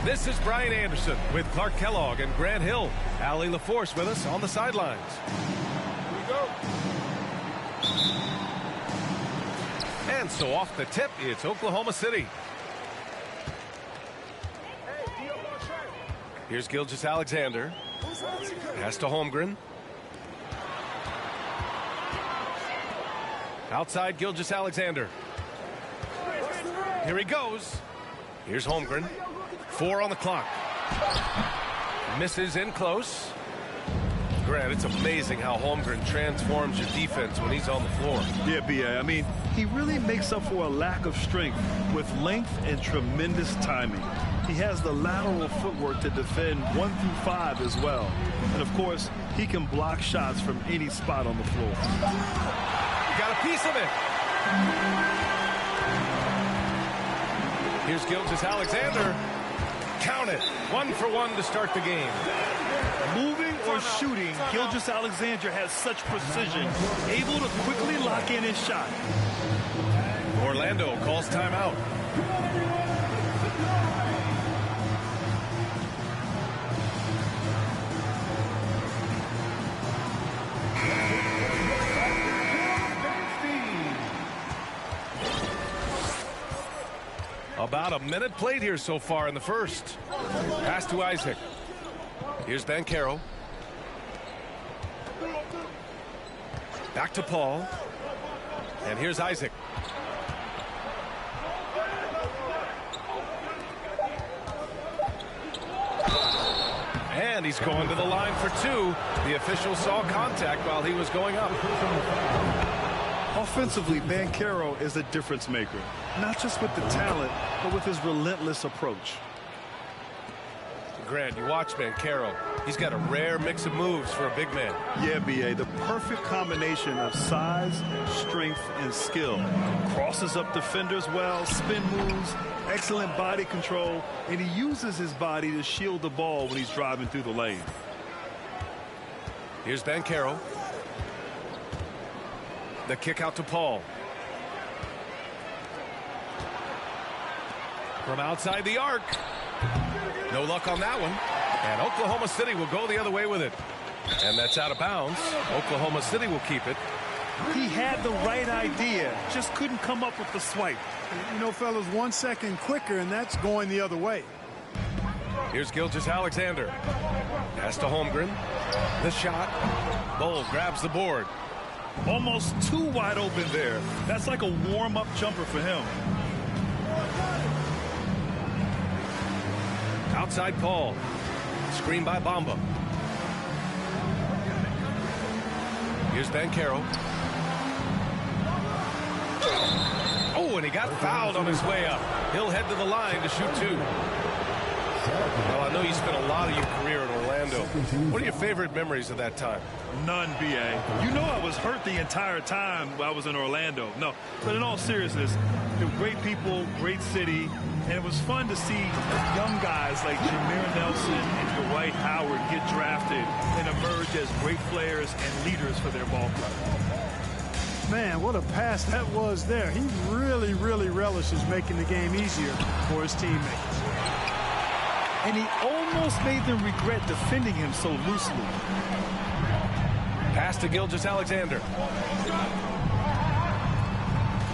This is Brian Anderson with Clark Kellogg and Grant Hill. Allie LaForce with us on the sidelines. Here we go. And so off the tip, it's Oklahoma City. Here's Gilgeous-Alexander. Pass to Holmgren. Outside Gilgeous-Alexander. Here he goes. Here's Holmgren. 4 on the clock. Misses in close. Grant, it's amazing how Holmgren transforms your defense when he's on the floor. Yeah, B.A. I mean, he really makes up for a lack of strength with length and tremendous timing. He has the lateral footwork to defend 1 through 5 as well. And, of course, he can block shots from any spot on the floor. Got a piece of it. Here's Gilgeous-Alexander. Count it. 1 for 1 to start the game. Moving or shooting, Gilgeous-Alexander has such precision, able to quickly lock in his shot. Orlando calls timeout. About a minute played here so far in the first. Pass to Isaac. Here's Banchero. Back to Paul. And here's Isaac. And he's going to the line for 2. The official saw contact while he was going up. Offensively, Banchero is a difference maker, not just with the talent, but with his relentless approach. Grant, you watch Banchero. He's got a rare mix of moves for a big man. Yeah, B.A., the perfect combination of size, strength, and skill. Crosses up defenders well, spin moves, excellent body control, and he uses his body to shield the ball when he's driving through the lane. Here's Banchero. The kick out to Paul. From outside the arc. No luck on that one. And Oklahoma City will go the other way with it. And that's out of bounds. Oklahoma City will keep it. He had the right idea, just couldn't come up with the swipe. You know, fellas, 1 second quicker, and that's going the other way. Here's Gilgeous-Alexander. Pass to Holmgren. The shot. Bull grabs the board. Almost too wide open there. That's like a warm-up jumper for him. Outside Paul. Screen by Bamba. Here's Banchero. Oh, and he got fouled on his way up. He'll head to the line to shoot 2. Well, I know you spent a lot of your career in Orlando. What are your favorite memories of that time? None, B.A. You know I was hurt the entire time I was in Orlando. No, but in all seriousness, they're great people, great city, and it was fun to see young guys like Jameer Nelson and Dwight Howard get drafted and emerge as great players and leaders for their ball club. Man, what a pass that was there. He really, really relishes making the game easier for his teammates. And he almost made them regret defending him so loosely. Pass to Gilgeous-Alexander.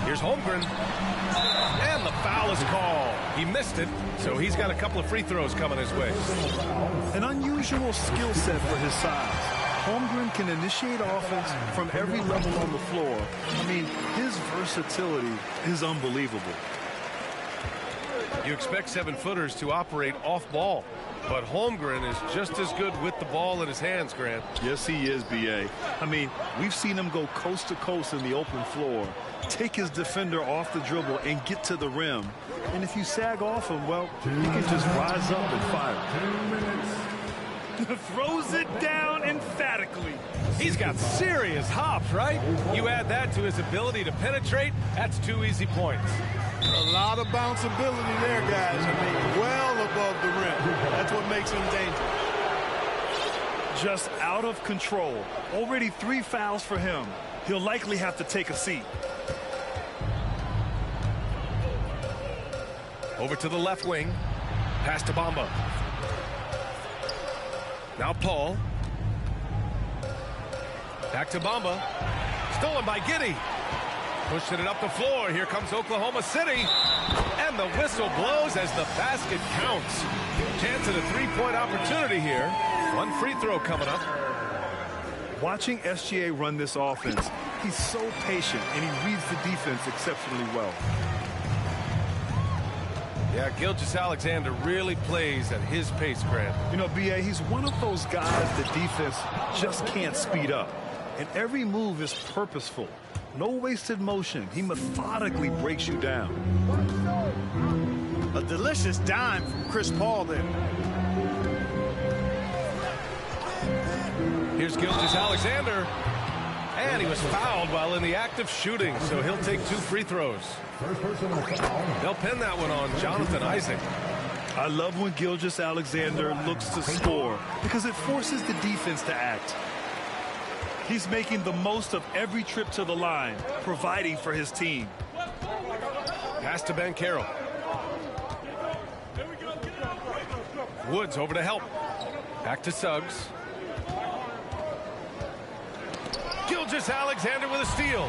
Here's Holmgren. And the foul is called. He missed it, so he's got a couple of free throws coming his way. An unusual skill set for his size. Holmgren can initiate offense from every level on the floor. I mean, his versatility is unbelievable. You expect 7-footers to operate off ball, but Holmgren is just as good with the ball in his hands, Grant. Yes, he is, B.A. I mean, we've seen him go coast to coast in the open floor, take his defender off the dribble and get to the rim. And if you sag off him, well, he can just rise up and fire. Throws it down emphatically. He's got serious hops, right? You add that to his ability to penetrate, that's 2 easy points. A lot of bounceability there, guys. I mean, well above the rim. That's what makes him dangerous. Just out of control. Already 3 fouls for him. He'll likely have to take a seat. Over to the left wing. Pass to Bamba. Now Paul. Back to Bamba. Stolen by Giddey. Pushing it up the floor. Here comes Oklahoma City. And the whistle blows as the basket counts. Chance at a 3-point opportunity here. 1 free throw coming up. Watching SGA run this offense, he's so patient and he reads the defense exceptionally well. Yeah, Gilgeous-Alexander really plays at his pace, Grant. You know, B.A., he's one of those guys the defense just can't speed up. And every move is purposeful. No wasted motion. He methodically breaks you down. A delicious dime from Chris Paul there. Here's Gilgeous-Alexander. And he was fouled while in the act of shooting, so he'll take 2 free throws. They'll pin that one on Jonathan Isaac. I love when Gilgeous-Alexander looks to score because it forces the defense to act. He's making the most of every trip to the line, providing for his team. Pass to Ben Carroll. Woods over to help. Back to Suggs. Gilgeous-Alexander with a steal.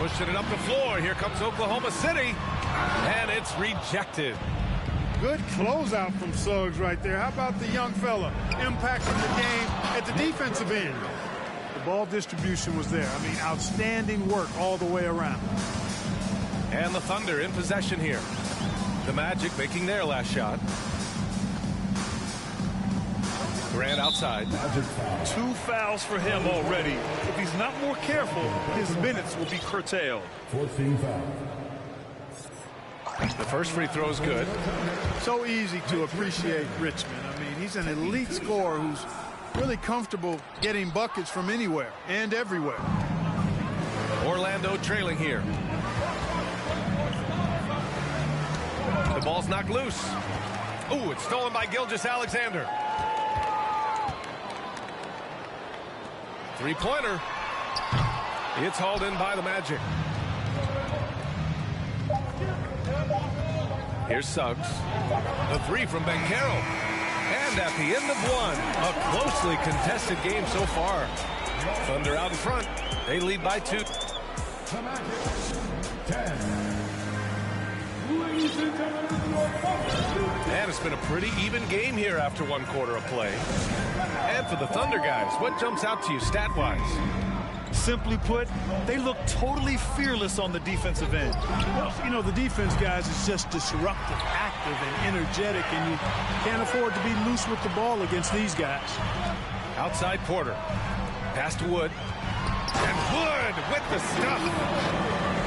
Pushing it up the floor. Here comes Oklahoma City. And it's rejected. Good closeout from Suggs right there. How about the young fella impacting the game at the defensive end? The ball distribution was there. I mean, outstanding work all the way around. And the Thunder in possession here. The Magic making their last shot. Grant outside. 2 fouls for him already. If he's not more careful, his minutes will be curtailed. 14 fouls. The first free throw is good. So easy to appreciate Richmond. I mean, he's an elite scorer who's really comfortable getting buckets from anywhere and everywhere. Orlando trailing here. The ball's knocked loose. Ooh, it's stolen by Gilgeous-Alexander. 3-pointer. It's hauled in by the Magic. Here's Suggs. The 3 from Ben Carroll. And at the end of 1, a closely contested game so far. Thunder out in front. They lead by 2. And it's been a pretty even game here after 1 quarter of play. And for the Thunder guys, what jumps out to you stat-wise? Simply put, they look totally fearless on the defensive end. Well, you know, the defense, guys, is just disruptive, active, and energetic, and you can't afford to be loose with the ball against these guys. Outside Porter. Pass to Wood. And Wood with the stuff.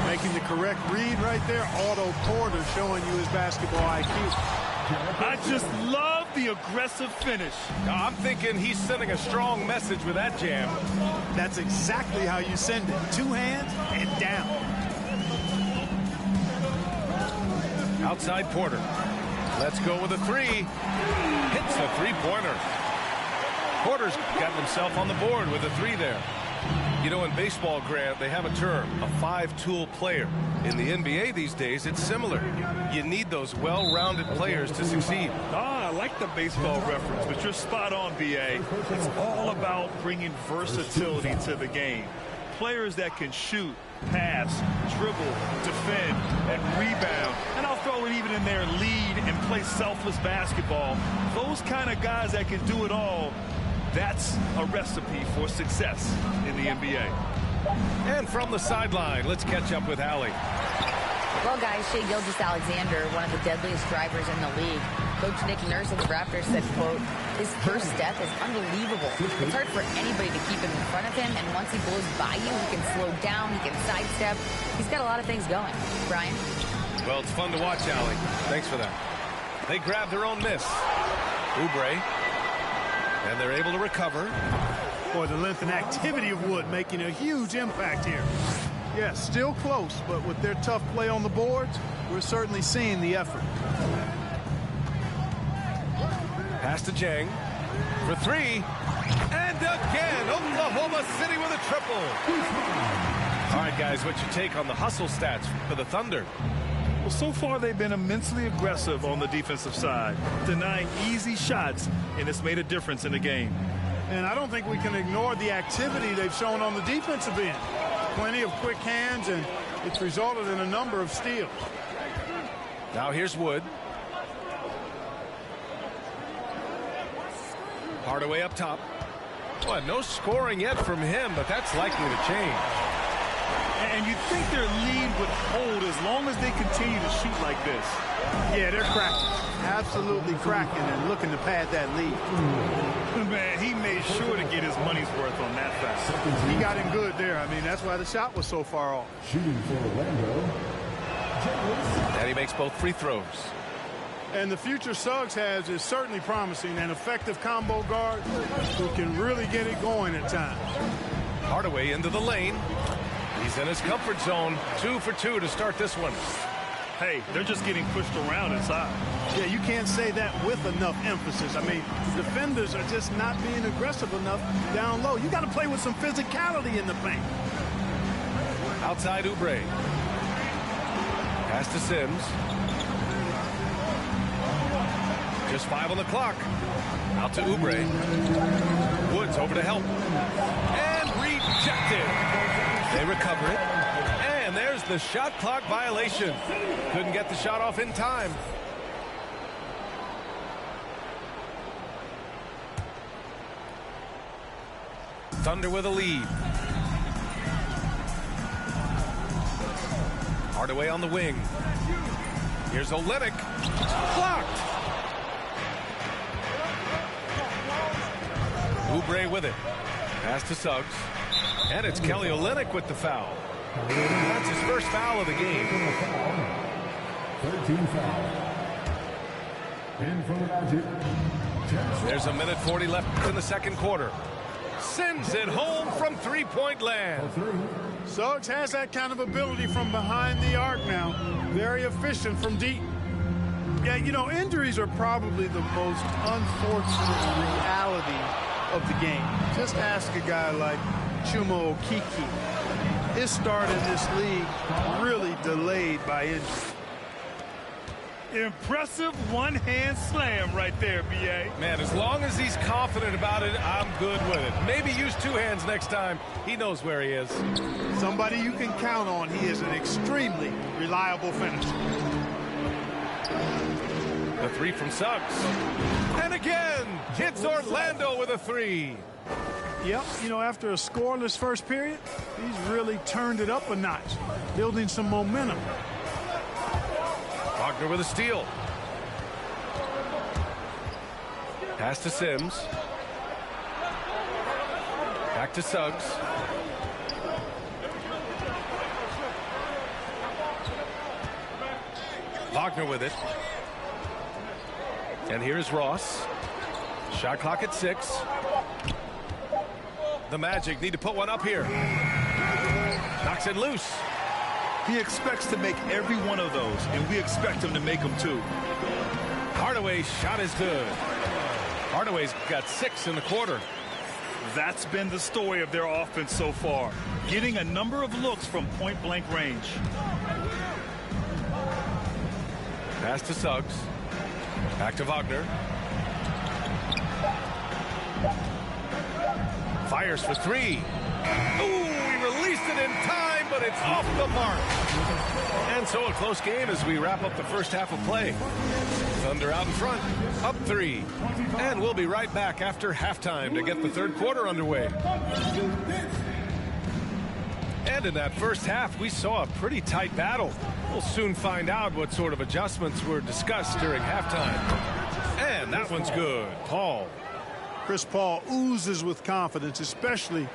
Making the correct read right there. Otto Porter showing you his basketball IQ. I just love the aggressive finish. I'm thinking he's sending a strong message with that jam. That's exactly how you send it. 2 hands and down. Outside Porter. Let's go with a 3. Hits the 3-pointer. Porter's got himself on the board with a 3 there. You know, in baseball, Grant, they have a term, a 5-tool player. In the NBA these days, it's similar. You need those well-rounded players to succeed. I like the baseball reference, but you're spot on, B.A. It's all about bringing versatility to the game. Players that can shoot, pass, dribble, defend, and rebound. And I'll throw it even in there, lead and play selfless basketball. Those kind of guys that can do it all, That's a recipe for success in the NBA. And from the sideline, let's catch up with Allie. Well, guys, Shai Gilgeous-Alexander, one of the deadliest drivers in the league. Coach Nick Nurse of the Raptors said, quote, his first step is unbelievable. It's hard for anybody to keep him in front of him, and once he blows by you, he can slow down, he can sidestep. He's got a lot of things going. Brian? Well, it's fun to watch, Allie. Thanks for that. They grab their own miss. Oubre. And they're able to recover. Boy, the length and activity of Wood making a huge impact here. Yes, still close, but with their tough play on the boards, we're certainly seeing the effort. Pass to Jang for three. And again, Oklahoma City with a triple. All right, guys, what's your take on the hustle stats for the Thunder? Well, so far they've been immensely aggressive on the defensive side, denying easy shots, and it's made a difference in the game. And I don't think we can ignore the activity they've shown on the defensive end. Plenty of quick hands, and it's resulted in a number of steals. Now here's Wood. Hardaway up top. Well, no scoring yet from him, but that's likely to change. And you'd think their lead would hold as long as they continue to shoot like this. Yeah, they're cracking. Absolutely cracking and looking to pad that lead. Man, he made sure to get his money's worth on that foul. He got him good there. I mean, that's why the shot was so far off. Shooting for Orlando. And he makes both free throws. And the future Suggs has is certainly promising. An effective combo guard who can really get it going at times. Hardaway into the lane. He's in his comfort zone. 2 for 2 to start this one. Hey, they're just getting pushed around inside. Yeah, you can't say that with enough emphasis. I mean, defenders are just not being aggressive enough down low. You got to play with some physicality in the paint. Outside Oubre. Pass to Sims. Just 5 on the clock. Out to Oubre. Woods over to help. And rejected. They recover it. And there's the shot clock violation. Couldn't get the shot off in time. Thunder with a lead. Hardaway on the wing. Here's Olynyk. Blocked. Oubre with it. Pass to Suggs. And it's Kelly Olynyk with the foul. That's his first foul of the game. 13 foul. And from the Magic. There's 1:40 left in the second quarter. Sends it home from three-point land. Suggs has that kind of ability from behind the arc now. Very efficient from deep. Yeah, you know, injuries are probably the most unfortunate reality of the game. Just ask a guy like Chuma Okeke. His start in this league really delayed by injury. Impressive one-hand slam right there, B.A. Man, as long as he's confident about it, I'm good with it. Maybe use two hands next time. He knows where he is. Somebody you can count on. He is an extremely reliable finisher. The three from Suggs. And again, hits Orlando with a three. Yep, you know, after a scoreless first period, he's really turned it up a notch, building some momentum. Wagner with a steal. Pass to Sims. Back to Suggs. Wagner with it. And here's Ross. Shot clock at 6. The Magic need to put one up here. Knocks it loose. He expects to make every one of those, and we expect him to make them too. Hardaway's shot is good. Hardaway's got 6 in the quarter. That's been the story of their offense so far, getting a number of looks from point-blank range. Pass to Suggs. Back to Wagner. Fires for 3. Ooh, he released it in time. line, but it's off the mark. And so a close game as we wrap up the first half of play. Thunder out in front, up 3. And we'll be right back after halftime to get the third quarter underway. And in that first half, we saw a pretty tight battle. We'll soon find out what sort of adjustments were discussed during halftime. And that one's good. Paul. Chris Paul oozes with confidence, especially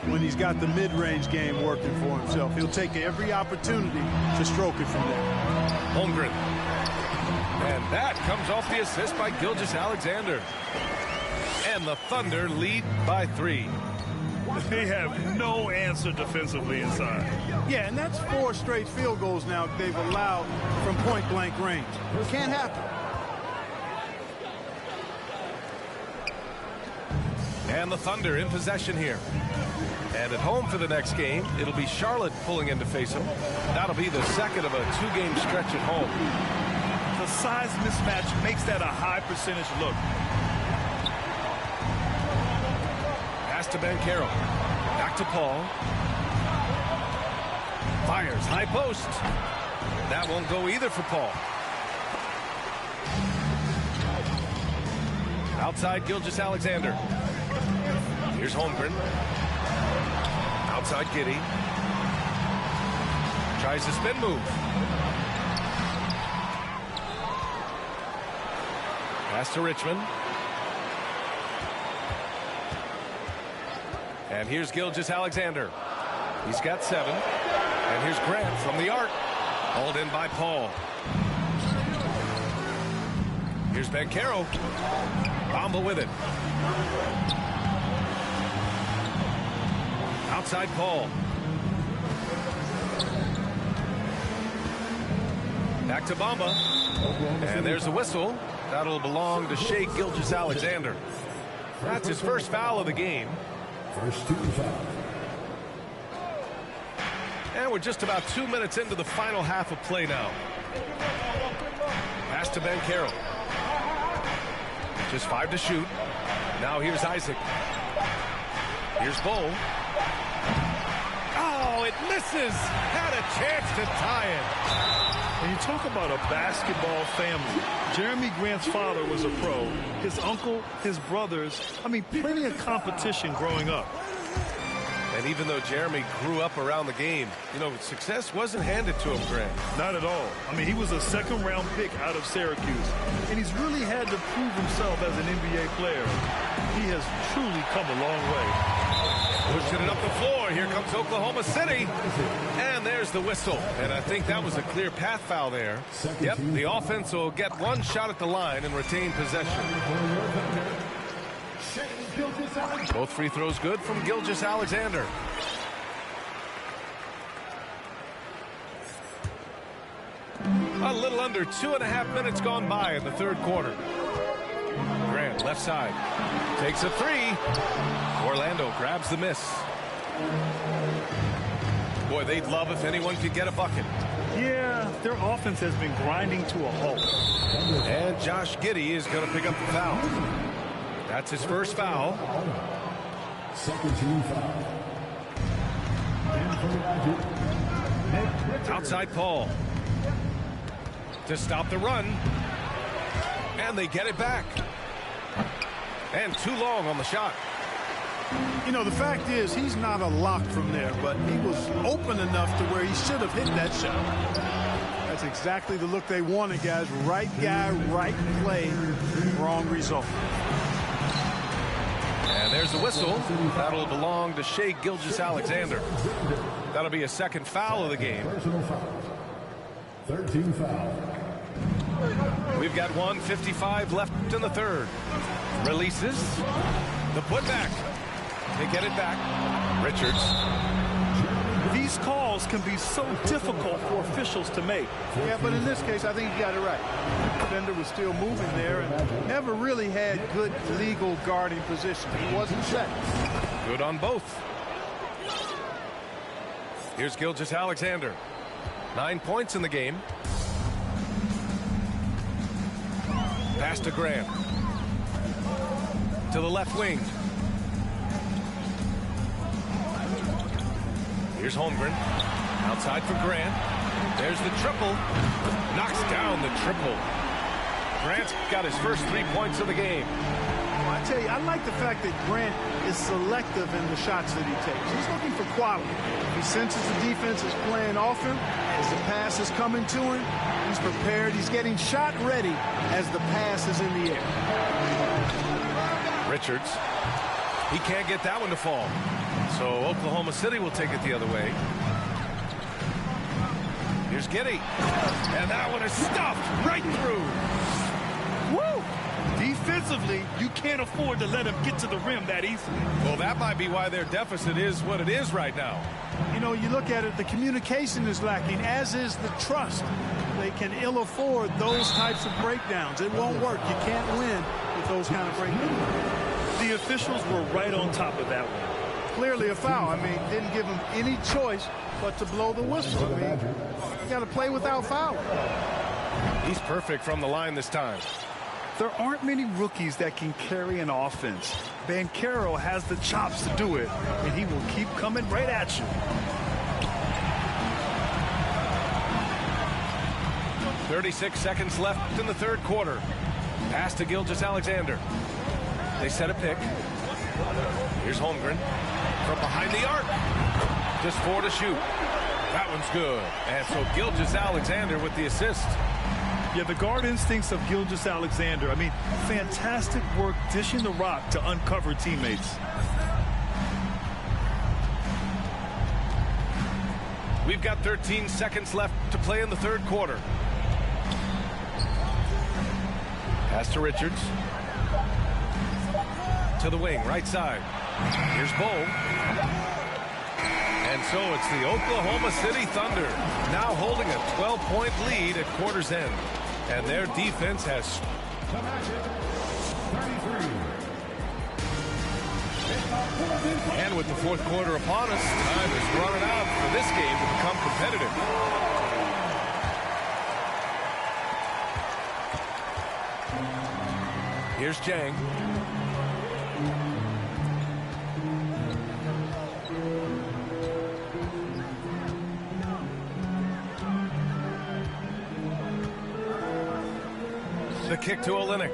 when he's got the mid-range game working for himself. He'll take every opportunity to stroke it from there. Holmgren. And that comes off the assist by Gilgeous-Alexander. And the Thunder lead by 3. They have no answer defensively inside. Yeah, and that's 4 straight field goals now they've allowed from point-blank range. It can't happen. And the Thunder in possession here. And at home for the next game, it'll be Charlotte pulling in to face them. That'll be the second of a 2-game stretch at home. The size mismatch makes that a high percentage look. Pass to Banchero. Back to Paul. Fires high post. That won't go either for Paul. Outside Gilgeous-Alexander. Here's Holmgren. Outside Giddey. Tries a spin move. Pass to Richmond. And here's Gilgeous-Alexander. He's got 7. And here's Grant from the arc. Hauled in by Paul. Here's Banchero. Bamba with it. Outside Paul. Back to Bamba. And there's the whistle. That'll belong to Shai Gilgeous-Alexander. That's his first foul of the game. First 2 fouls. And we're just about 2 minutes into the final half of play now. Pass to Banchero. Just 5 to shoot. Now here's Isaac. Here's Bull. Oh, it misses. Had a chance to tie it. When you talk about a basketball family, Jeremy Grant's father was a pro. His uncle, his brothers, I mean, plenty of competition growing up. And even though Jeremy grew up around the game, you know, success wasn't handed to him, Grant. Not at all. I mean, he was a second-round pick out of Syracuse, and he's really had to prove himself as an NBA player. He has truly come a long way. Pushing it up the floor. Here comes Oklahoma City. And there's the whistle. And I think that was a clear path foul there. Yep, the offense will get 1 shot at the line and retain possession. Both free throws good from Gilgeous-Alexander. A little under 2.5 minutes gone by in the third quarter. Grant, left side. Takes a 3. Orlando grabs the miss. Boy, they'd love if anyone could get a bucket. Yeah, their offense has been grinding to a halt. And Josh Giddey is going to pick up the foul. That's his first foul. Second team foul. Outside Paul. To stop the run. And they get it back. And too long on the shot. You know, the fact is, he's not a lock from there, but he was open enough to where he should have hit that shot. That's exactly the look they wanted, guys. Right guy, right play, wrong result. And there's the whistle. That'll belong to Shai Gilgeous-Alexander. That'll be a second foul of the game. Personal foul. Third team foul. We've got 1:55 left in the third. Releases. The putback. They get it back. Richards. These calls can be so difficult for officials to make. Yeah, but in this case, I think he got it right. The defender was still moving there and never really had good legal guarding position. He wasn't set. Good on both. Here's Gilgeous-Alexander. 9 points in the game. Pass to Graham. To the left wing. Here's Holmgren. Outside for Grant. There's the triple. Knocks down the triple. Grant got his first 3 points of the game. Well, I tell you, I like the fact that Grant is selective in the shots that he takes. He's looking for quality. He senses the defense is playing off him. As the pass is coming to him, he's prepared. He's getting shot ready as the pass is in the air. Richards. He can't get that one to fall. So Oklahoma City will take it the other way. Here's Giddey. And that one is stuffed right through. Woo! Defensively, you can't afford to let him get to the rim that easily. Well, that might be why their deficit is what it is right now. You know, you look at it, the communication is lacking, as is the trust. They can ill afford those types of breakdowns. It won't work. You can't win with those kind of breakdowns. The officials were right on top of that one. Clearly a foul. I mean, didn't give him any choice but to blow the whistle. I mean, you got to play without fouling. He's perfect from the line this time. There aren't many rookies that can carry an offense. Banchero has the chops to do it, and he will keep coming right at you. .36 seconds left in the third quarter. Pass to Gilgeous-Alexander. They set a pick. Here's Holmgren from behind the arc. Just 4 to shoot. That one's good. And so Gilgeous-Alexander with the assist. Yeah, the guard instincts of Gilgeous-Alexander. I mean, fantastic work dishing the rock to uncover teammates. We've got 13 seconds left to play in the third quarter. Pass to Richards. To the wing, right side. Here's Bowl. And so it's the Oklahoma City Thunder now holding a 12-point lead at quarter's end. And their defense has... And with the fourth quarter upon us, time is running out for this game to become competitive. Here's Jang. The kick to Olynyk.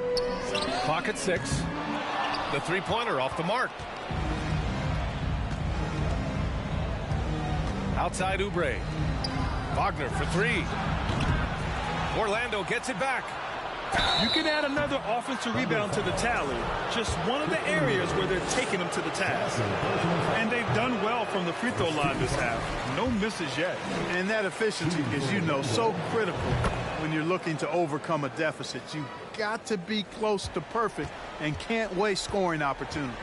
Clock at 6. The three-pointer off the mark. Outside Oubre. Wagner for 3. Orlando gets it back. You can add another offensive rebound to the tally. Just one of the areas where they're taking them to the task. And they've done well from the free throw line this half. No misses yet. And that efficiency, as you know, so critical when you're looking to overcome a deficit. You've got to be close to perfect and can't waste scoring opportunities.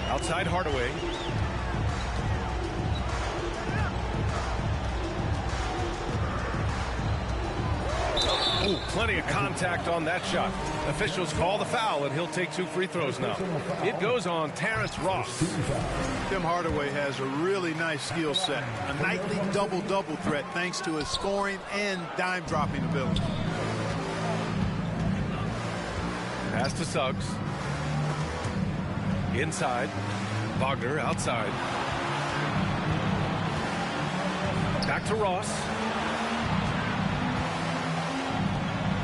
Outside Hardaway. Ooh, plenty of contact on that shot. Officials call the foul, and he'll take 2 free throws now. It goes on Terrence Ross. Tim Hardaway has a really nice skill set. A nightly double-double threat thanks to his scoring and dime-dropping ability. Pass to Suggs. Inside. Wagner outside. Back to Ross.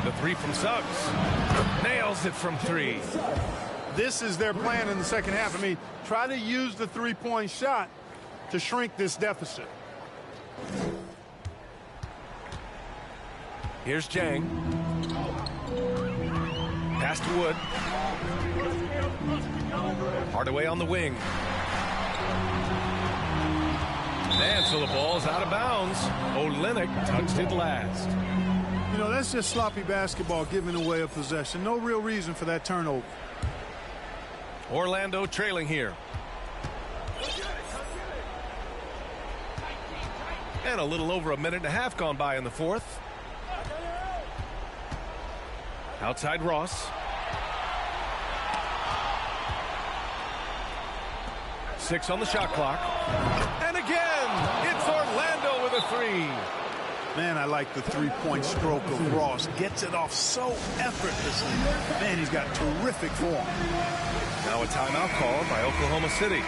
The 3 from Suggs. Nails it from 3. This is their plan in the second half. I mean, try to use the three-point shot to shrink this deficit. Here's Jang. Pass to Wood. Hardaway on the wing. And so the ball's out of bounds. Olynyk touched it last. You know, that's just sloppy basketball, giving away a possession. No real reason for that turnover. Orlando trailing here. And a little over a minute and a half gone by in the fourth. Outside Ross. 6 on the shot clock. And again, it's Orlando with a 3. Man, I like the three-point stroke of Ross. Gets it off so effortlessly. Man, he's got terrific form. Now a timeout called by Oklahoma City.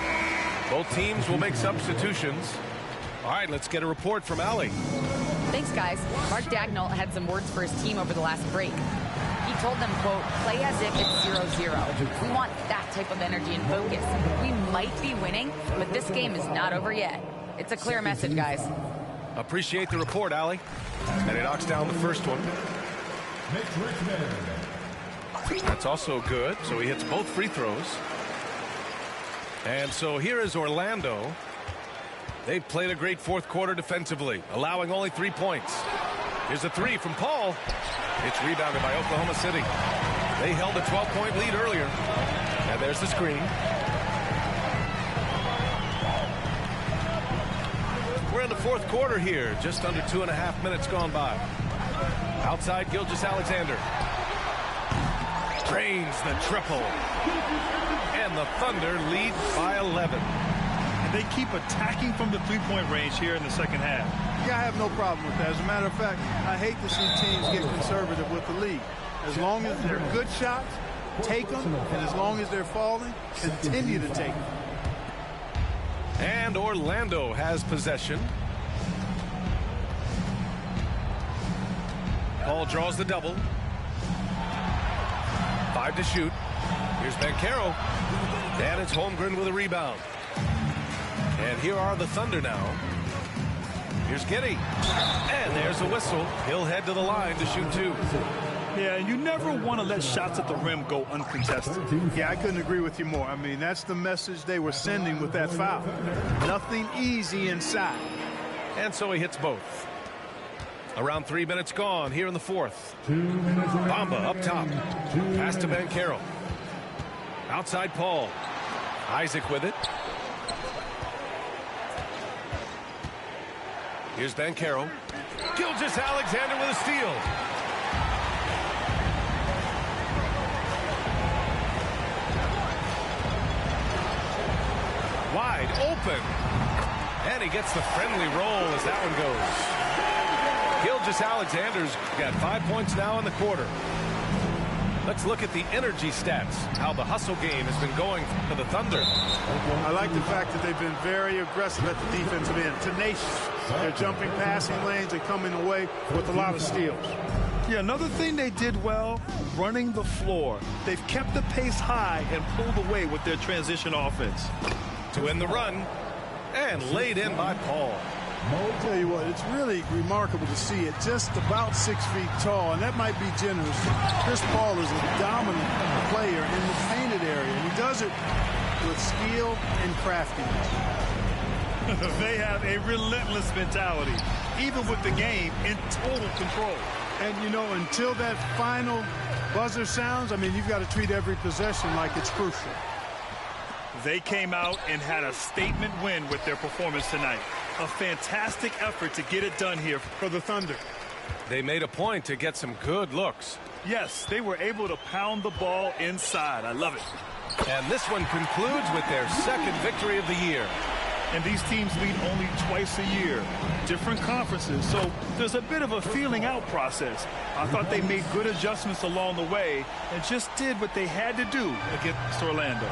Both teams will make substitutions. All right, let's get a report from Allie. Thanks, guys. Mark Dagnall had some words for his team over the last break. He told them, quote, play as if it's 0-0. We want that type of energy and focus. We might be winning, but this game is not over yet. It's a clear message, guys. Appreciate the report, Allie. And he knocks down the first one. That's also good, so he hits both free throws. And so here is Orlando. They've played a great fourth quarter defensively, allowing only 3 points. Here's a three from Paul. It's rebounded by Oklahoma City. They held a 12-point lead earlier. And there's the screen. We're in the fourth quarter here, just under 2.5 minutes gone by. Outside, Gilgeous-Alexander. Drains the triple. And the Thunder lead by 11. And they keep attacking from the three-point range here in the second half. Yeah, I have no problem with that. As a matter of fact, I hate to see teams get conservative with the lead. As long as they're good shots, take them. And as long as they're falling, continue to take them. And Orlando has possession. Paul draws the double. 5 to shoot. Here's Banchero. And it's Holmgren with a rebound. And here are the Thunder now. Here's Giddey. And there's a whistle. He'll head to the line to shoot 2. Yeah, you never want to let shots at the rim go uncontested. Yeah, I couldn't agree with you more. I mean, that's the message they were sending with that foul. Nothing easy inside. And so he hits both. Around 3 minutes gone here in the fourth. Bamba up top. Pass to Banchero. Outside Paul. Isaac with it. Here's Banchero. Gilgeous-Alexander with a steal. Wide open. And he gets the friendly roll as that one goes. Gilgeous-Alexander's got 5 points now in the quarter. Let's look at the energy stats, how the hustle game has been going for the Thunder. I like the fact that they've been very aggressive at the defensive end, tenacious. They're jumping passing lanes and coming away with a lot of steals. Yeah, another thing they did well, running the floor. They've kept the pace high and pulled away with their transition offense. To win the run, and laid in by Paul. I'll tell you what, it's really remarkable to see it just about 6 feet tall, and that might be generous. Chris Paul is a dominant player in the painted area, and he does it with skill and craftiness. They have a relentless mentality, even with the game in total control. And, you know, until that final buzzer sounds, I mean, you've got to treat every possession like it's crucial. They came out and had a statement win with their performance tonight. A fantastic effort to get it done here for the Thunder. They made a point to get some good looks. Yes, they were able to pound the ball inside. I love it. And this one concludes with their second victory of the year. And these teams meet only twice a year, different conferences, so there's a bit of a feeling out process. I thought they made good adjustments along the way and just did what they had to do against Orlando.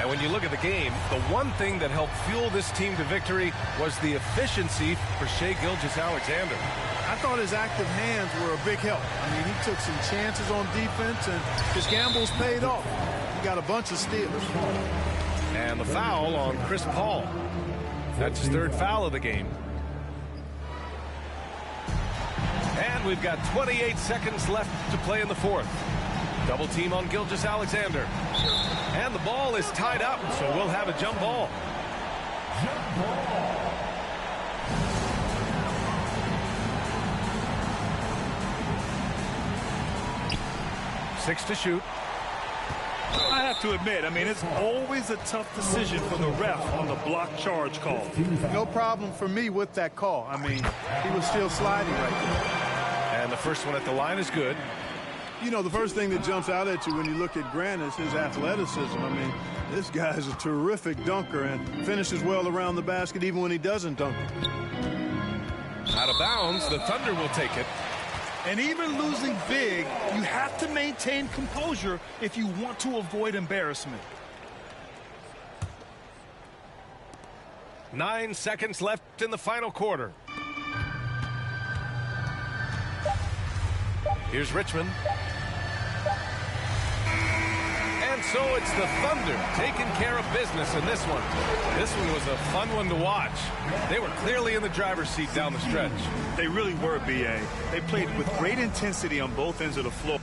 And when you look at the game, the one thing that helped fuel this team to victory was the efficiency for Shai Gilgeous-Alexander. I thought his active hands were a big help. I mean, he took some chances on defense, and his gambles paid off. He got a bunch of steals. And the foul on Chris Paul. That's his third foul of the game. And we've got 28 seconds left to play in the fourth. Double team on Gilgeous-Alexander. And the ball is tied up, so we'll have a jump ball. 6 to shoot. I have to admit, I mean, it's always a tough decision for the ref on the block charge call. No problem for me with that call. I mean, he was still sliding right there. And the first one at the line is good. You know, the first thing that jumps out at you when you look at Grant is his athleticism. I mean, this guy's a terrific dunker and finishes well around the basket even when he doesn't dunk it. Out of bounds, the Thunder will take it. And even losing big, you have to maintain composure if you want to avoid embarrassment. 9 seconds left in the final quarter. Here's Richmond. And so it's the Thunder taking care of business in this one. This one was a fun one to watch. They were clearly in the driver's seat down the stretch. They really were, B.A. They played with great intensity on both ends of the floor.